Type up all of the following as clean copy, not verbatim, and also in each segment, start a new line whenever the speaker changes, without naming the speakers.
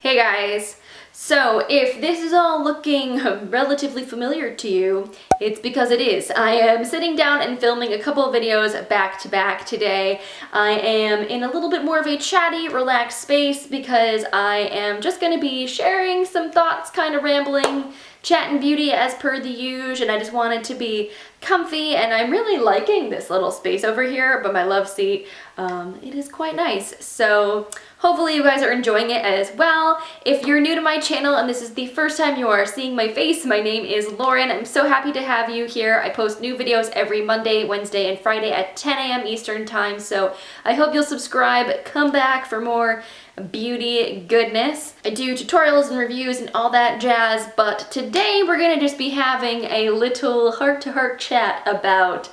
Hey guys! So if this is all looking relatively familiar to you, it's because it is. I am sitting down and filming a couple of videos back to back today. I am in a little bit more of a chatty, relaxed space because I am just going to be sharing some thoughts, kind of rambling, chatting beauty as per the usual, and I just wanted to be comfy, and I'm really liking this little space over here, but my love seat, it is quite nice. So hopefully you guys are enjoying it as well. If you're new to my channel and this is the first time you are seeing my face, my name is Lauren. I'm so happy to have you here. I post new videos every Monday, Wednesday, and Friday at 10 a.m. Eastern time, so I hope you'll subscribe, come back for more beauty goodness. I do tutorials and reviews and all that jazz, but today we're gonna just be having a little heart-to-heart chat about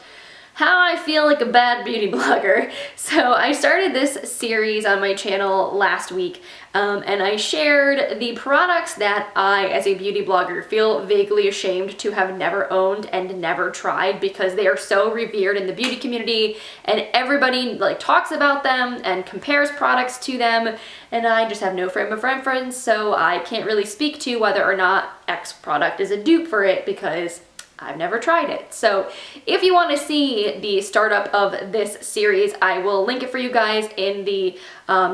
how I feel like a bad beauty blogger. So I started this series on my channel last week, and I shared the products that I, as a beauty blogger, feel vaguely ashamed to have never owned and never tried because they are so revered in the beauty community and everybody talks about them and compares products to them, and I just have no frame of reference, so I can't really speak to whether or not X product is a dupe for it because I've never tried it. So if you want to see the startup of this series, I will link it for you guys in the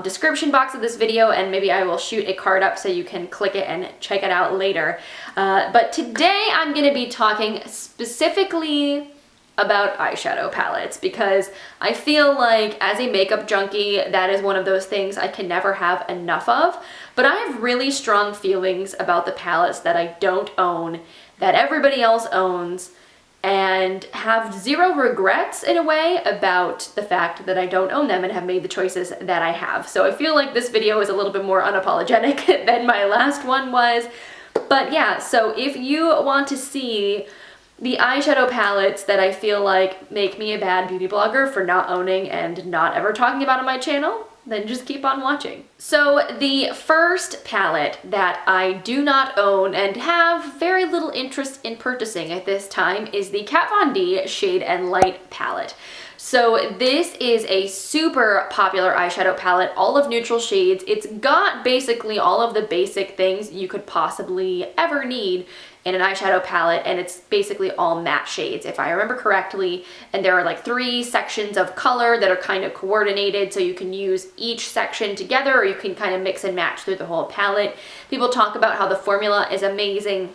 description box of this video, and maybe I will shoot a card up so you can click it and check it out later. But today I'm going to be talking specifically about eyeshadow palettes because I feel like as a makeup junkie, that is one of those things I can never have enough of. But I have really strong feelings about the palettes that I don't own, that everybody else owns, and have zero regrets in a way about the fact that I don't own them and have made the choices that I have. So I feel like this video is a little bit more unapologetic than my last one was. But yeah, so if you want to see the eyeshadow palettes that I feel like make me a bad beauty blogger for not owning and not ever talking about on my channel, then just keep on watching. So the first palette that I do not own and have very little interest in purchasing at this time is the Kat Von D Shade and Light palette. So this is a super popular eyeshadow palette, all of neutral shades. It's got basically all of the basic things you could possibly ever need in an eyeshadow palette, and it's basically all matte shades if I remember correctly, and there are like 3 sections of color that are kind of coordinated, so you can use each section together or you can kind of mix and match through the whole palette. People talk about how the formula is amazing,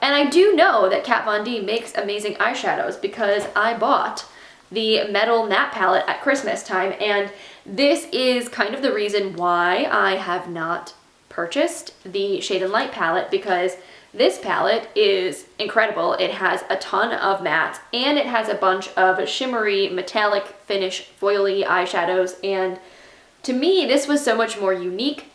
and I do know that Kat Von D makes amazing eyeshadows because I bought the metal matte palette at Christmas time, and this is kind of the reason why I have not purchased the Shade and Light palette, because this palette is incredible. It has a ton of mattes and it has a bunch of shimmery metallic finish foily eyeshadows, and to me this was so much more unique.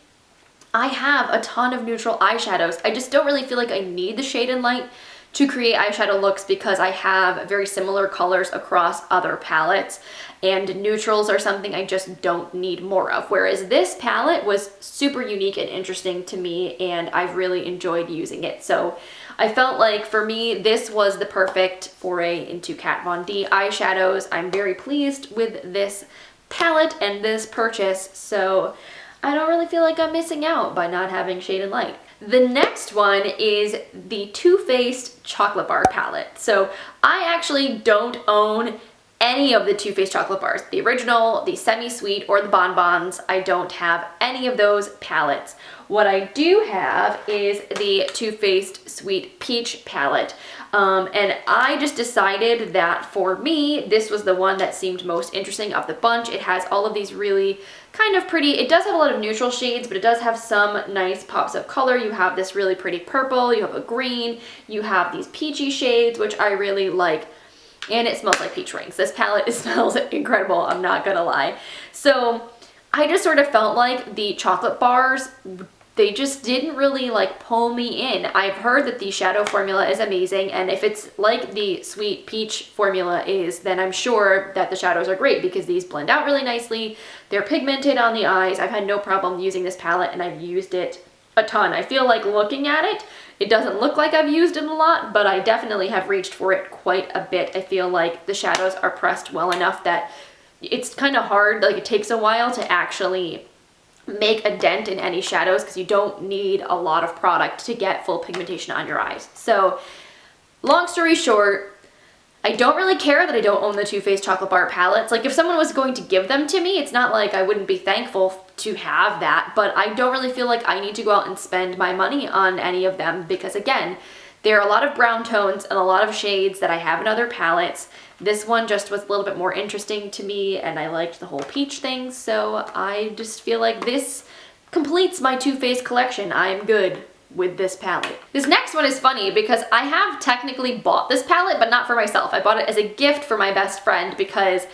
I have a ton of neutral eyeshadows. I just don't really feel like I need the Shade and Light to create eyeshadow looks because I have very similar colors across other palettes, and neutrals are something I just don't need more of. Whereas this palette was super unique and interesting to me, and I've really enjoyed using it. So I felt like for me, this was the perfect foray into Kat Von D eyeshadows. I'm very pleased with this palette and this purchase, so I don't really feel like I'm missing out by not having Shade and Light. The next one is the Too Faced Chocolate Bar palette. So I actually don't own any of the Too Faced chocolate bars. The original, the semi-sweet, or the bonbons. I don't have any of those palettes. What I do have is the Too Faced Sweet Peach palette. And I just decided that for me, this was the one that seemed most interesting of the bunch. It has all of these really kind of pretty, it does have a lot of neutral shades, but it does have some nice pops of color. You have this really pretty purple, you have a green, you have these peachy shades, which I really like, and it smells like peach rings. This palette, it smells incredible, I'm not gonna lie. So I just sort of felt like the chocolate bars, they just didn't really pull me in. I've heard that the shadow formula is amazing, and if it's like the sweet peach formula is, then I'm sure that the shadows are great because these blend out really nicely. They're pigmented on the eyes. I've had no problem using this palette, and I've used it a ton. I feel like looking at it, it doesn't look like I've used it a lot, but I definitely have reached for it quite a bit. I feel like the shadows are pressed well enough that it's kind of hard, it takes a while to actually make a dent in any shadows because you don't need a lot of product to get full pigmentation on your eyes. So long story short, I don't really care that I don't own the Too Faced Chocolate Bar palettes. Like if someone was going to give them to me, it's not like I wouldn't be thankful to have that, but I don't really feel like I need to go out and spend my money on any of them because again, there are a lot of brown tones and a lot of shades that I have in other palettes. This one just was a little bit more interesting to me and I liked the whole peach thing, so I just feel like this completes my Too Faced collection. I'm good with this palette. This next one is funny because I have technically bought this palette, but not for myself. I bought it as a gift for my best friend because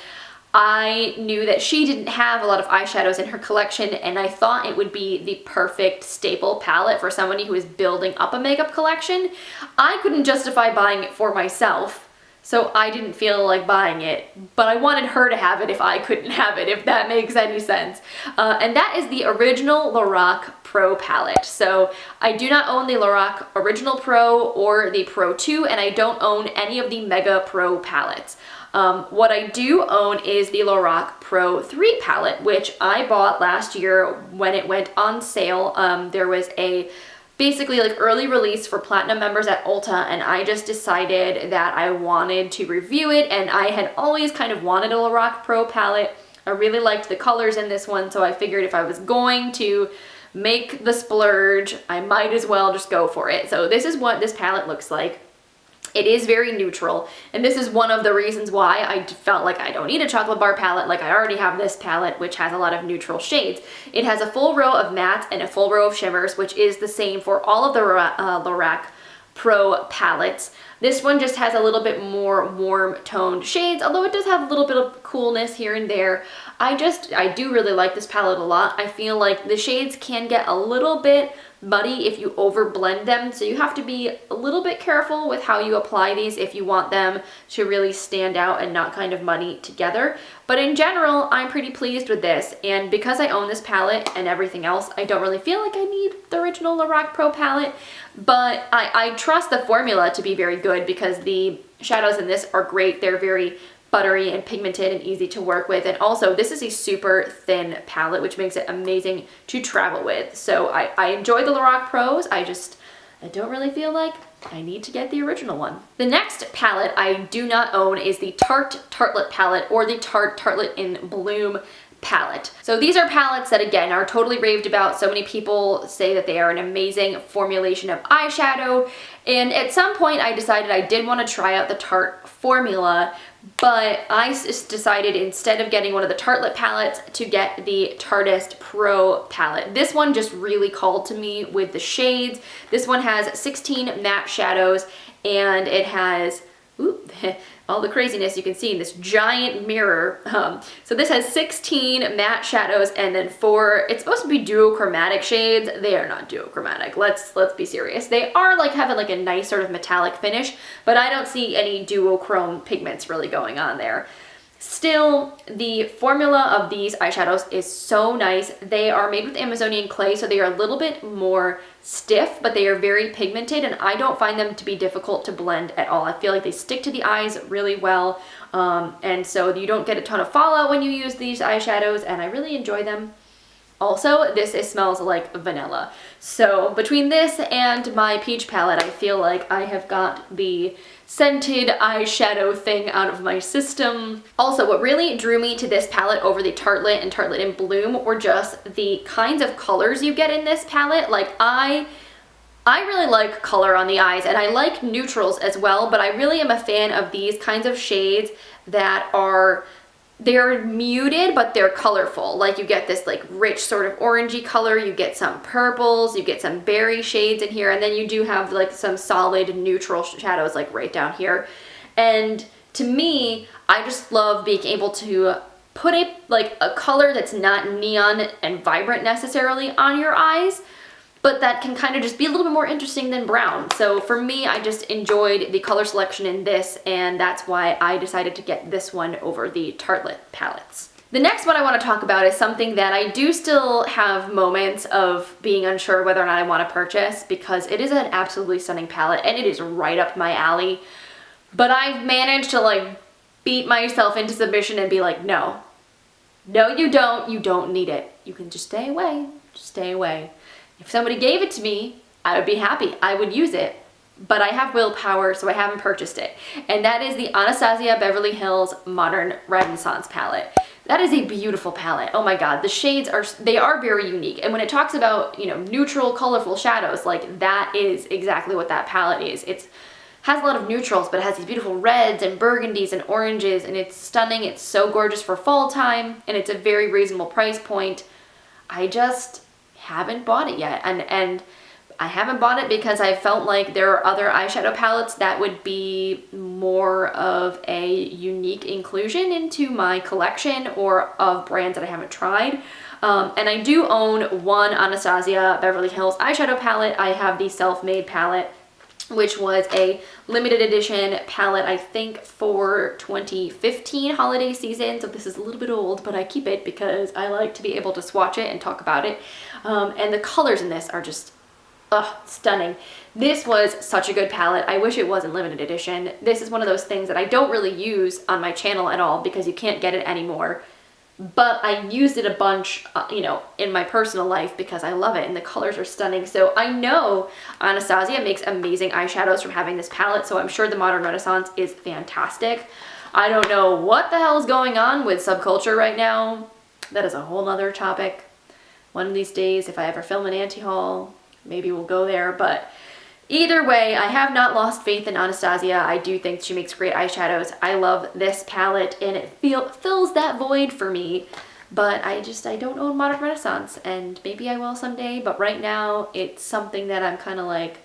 I knew that she didn't have a lot of eyeshadows in her collection and I thought it would be the perfect staple palette for somebody who is building up a makeup collection. I couldn't justify buying it for myself, so I didn't feel like buying it, but I wanted her to have it if I couldn't have it, if that makes any sense. And that is the original LORAC Pro Palette. So I do not own the LORAC Original Pro or the Pro 2, and I don't own any of the Mega Pro palettes. What I do own is the LORAC Pro 3 palette, which I bought last year when it went on sale. There was a basically like early release for Platinum members at Ulta, and I just decided that I wanted to review it, and I had always kind of wanted a LORAC Pro palette. I really liked the colors in this one, so I figured if I was going to make the splurge, I might as well just go for it. So this is what this palette looks like. It is very neutral, and this is one of the reasons why I felt like I don't need a chocolate bar palette. Like I already have this palette, which has a lot of neutral shades. It has a full row of mattes and a full row of shimmers, which is the same for all of the LORAC Pro palettes. This one just has a little bit more warm toned shades, although it does have a little bit of coolness here and there. I do really like this palette a lot. I feel like the shades can get a little bit muddy if you over blend them, so you have to be a little bit careful with how you apply these if you want them to really stand out and not kind of muddy together. But in general, I'm pretty pleased with this, and because I own this palette and everything else, I don't really feel like I need the original LORAC Pro palette, but I trust the formula to be very good because the shadows in this are great. They're very buttery and pigmented and easy to work with, and also this is a super thin palette, which makes it amazing to travel with. So I enjoy the LORAC Pros. I don't really feel like I need to get the original one. The next palette I do not own is the Tarte Tartelette palette or the Tarte Tartelette in Bloom palette. So these are palettes that again are totally raved about. So many people say that they are an amazing formulation of eyeshadow, and at some point I decided I did want to try out the Tarte formula, but I decided instead of getting one of the Tartelette palettes to get the Tarteist Pro palette. This one just really called to me with the shades. This one has 16 matte shadows, and it has all the craziness you can see in this giant mirror. So this has 16 matte shadows and then 4, it's supposed to be duochromatic shades. They are not duochromatic. Let's be serious. They are like having like a nice sort of metallic finish, but I don't see any duochrome pigments really going on there. Still, the formula of these eyeshadows is so nice. They are made with Amazonian clay, so they are a little bit more stiff, but they are very pigmented, and I don't find them to be difficult to blend at all. I feel like they stick to the eyes really well, and so you don't get a ton of fallout when you use these eyeshadows, and I really enjoy them. Also, this smells like vanilla. So between this and my peach palette, I feel like I have got the scented eyeshadow thing out of my system. Also, what really drew me to this palette over the Tartelette and Tartelette in Bloom were just the kinds of colors you get in this palette. Like I really like color on the eyes, and I like neutrals as well, but I really am a fan of these kinds of shades that are they're muted, but they're colorful. Like you get this like rich sort of orangey color, you get some purples, you get some berry shades in here, and then you do have like some solid neutral shadows like right down here. And to me, I just love being able to put a color that's not neon and vibrant necessarily on your eyes, but that can kind of just be a little bit more interesting than brown. So for me, I just enjoyed the color selection in this, and that's why I decided to get this one over the Tartelette palettes. The next one I want to talk about is something that I do still have moments of being unsure whether or not I want to purchase, because it is an absolutely stunning palette and it is right up my alley. But I've managed to like beat myself into submission and be like, no, No, you don't. You don't need it. You can just stay away. Just stay away. If somebody gave it to me, I would be happy. I would use it. But I have willpower, so I haven't purchased it. And that is the Anastasia Beverly Hills Modern Renaissance palette. That is a beautiful palette. Oh my God, the shades they are very unique. And when it talks about, you know, neutral, colorful shadows, like that is exactly what that palette is. It has a lot of neutrals, but it has these beautiful reds and burgundies and oranges, and it's stunning. It's so gorgeous for fall time, and it's a very reasonable price point. I just haven't bought it yet. And I haven't bought it because I felt like there are other eyeshadow palettes that would be more of a unique inclusion into my collection or of brands that I haven't tried. And I do own one Anastasia Beverly Hills eyeshadow palette. I have the Self-Made palette, which was a limited edition palette, I think, for 2015 holiday season. So this is a little bit old, but I keep it because I like to be able to swatch it and talk about it. And the colors in this are just stunning. This was such a good palette. I wish it wasn't limited edition. This is one of those things that I don't really use on my channel at all because you can't get it anymore. But I used it a bunch, you know, in my personal life because I love it and the colors are stunning. So I know Anastasia makes amazing eyeshadows from having this palette, so I'm sure the Modern Renaissance is fantastic. I don't know what the hell is going on with subculture right now. That is a whole nother topic. One of these days, if I ever film an anti-haul, maybe we'll go there, but either way, I have not lost faith in Anastasia. I do think she makes great eyeshadows. I love this palette, and it fills that void for me, but I don't own Modern Renaissance, and maybe I will someday, but right now, it's something that I'm kind of like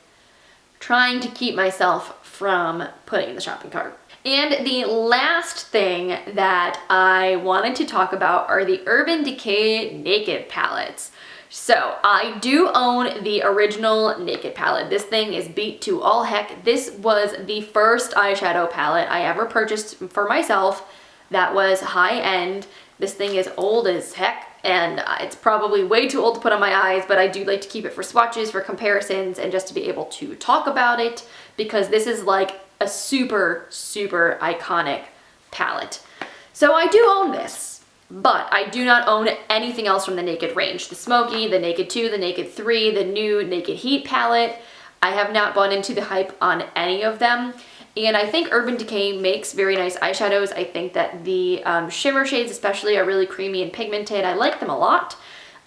trying to keep myself from putting in the shopping cart. And the last thing that I wanted to talk about are the Urban Decay Naked palettes. So I do own the original Naked palette. This thing is beat to all heck. This was the first eyeshadow palette I ever purchased for myself that was high end. This thing is old as heck, and it's probably way too old to put on my eyes, but I do like to keep it for swatches, for comparisons, and just to be able to talk about it, because this is like a super, super iconic palette. So I do own this. But I do not own anything else from the Naked range. The Smoky, the Naked 2, the Naked 3, the new Naked Heat palette. I have not bought into the hype on any of them. And I think Urban Decay makes very nice eyeshadows. I think that the shimmer shades especially are really creamy and pigmented. I like them a lot.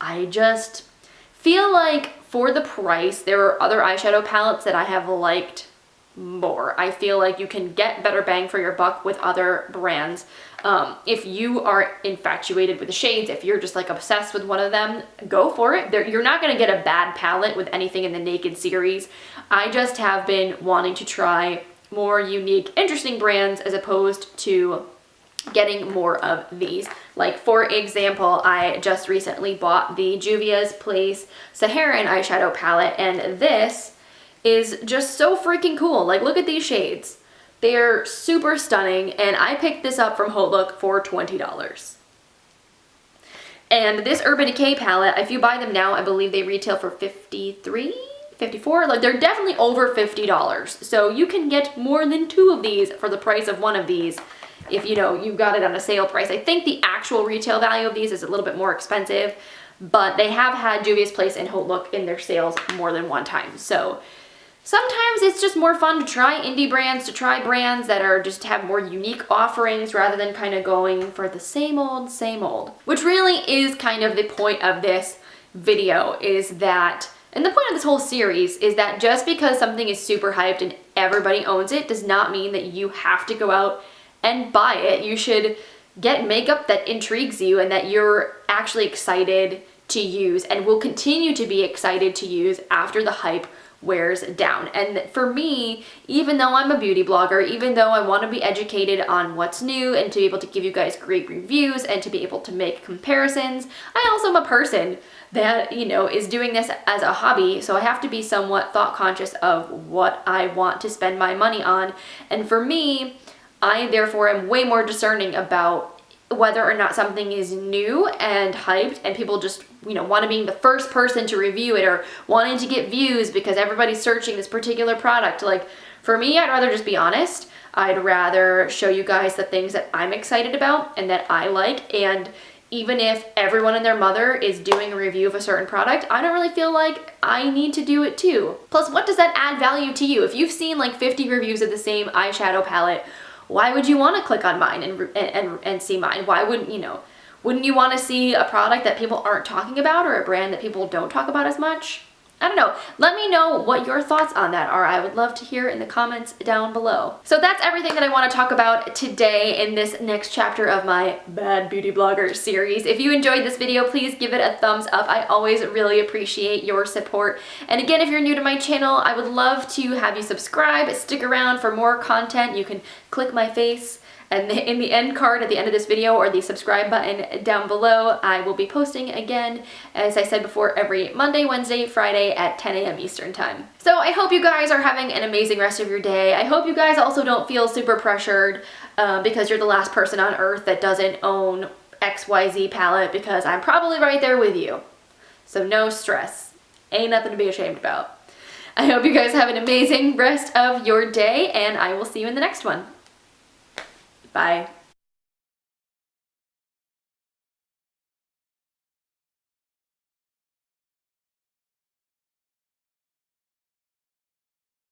I just feel like for the price, there are other eyeshadow palettes that I have liked more. I feel like you can get better bang for your buck with other brands. If you are infatuated with the shades, if you're just like obsessed with one of them, go for it. You're not going to get a bad palette with anything in the Naked series. I just have been wanting to try more unique, interesting brands as opposed to getting more of these. Like, for example, I just recently bought the Juvia's Place Saharan eyeshadow palette, and this is just so freaking cool. Like, look at these shades. They're super stunning, and I picked this up from HauteLook for $20. And this Urban Decay palette, if you buy them now, I believe they retail for $53, $54. Like, they're definitely over $50. So you can get more than 2 of these for the price of one of these if, you know, you got it on a sale price. I think the actual retail value of these is a little bit more expensive, but they have had Juvia's Place and HauteLook in their sales more than one time. So sometimes it's just more fun to try indie brands, to try brands that are just have more unique offerings rather than kind of going for the same old, which really is kind of the point of this video, is that, and the point of this whole series is that just because something is super hyped and everybody owns it does not mean that you have to go out and buy it. You should get makeup that intrigues you and that you're actually excited to use and will continue to be excited to use after the hype wears down. And for me, even though I'm a beauty blogger, even though I want to be educated on what's new and to be able to give you guys great reviews and to be able to make comparisons, I also am a person that, you know, is doing this as a hobby, so I have to be somewhat thought conscious of what I want to spend my money on. And for me, I therefore am way more discerning about whether or not something is new and hyped and people just, you know, want to be the first person to review it or wanting to get views because everybody's searching this particular product. Like, for me, I'd rather just be honest. I'd rather show you guys the things that I'm excited about and that I like. And even if everyone and their mother is doing a review of a certain product, I don't really feel like I need to do it too. Plus, what does that add value to you? If you've seen like 50 reviews of the same eyeshadow palette, why would you want to click on mine and see mine? Why wouldn't, you know, wouldn't you want to see a product that people aren't talking about or a brand that people don't talk about as much? I don't know. Let me know what your thoughts on that are. I would love to hear in the comments down below. So that's everything that I want to talk about today in this next chapter of my Bad Beauty Blogger series. If you enjoyed this video, please give it a thumbs up. I always really appreciate your support. And again, if you're new to my channel, I would love to have you subscribe, stick around for more content. You can click my face and in the end card at the end of this video or the subscribe button down below. I will be posting again, as I said before, every Monday, Wednesday, Friday at 10 a.m. Eastern time. So I hope you guys are having an amazing rest of your day. I hope you guys also don't feel super pressured because you're the last person on earth that doesn't own XYZ palette, because I'm probably right there with you. So no stress. Ain't nothing to be ashamed about. I hope you guys have an amazing rest of your day, and I will see you in the next one. Bye.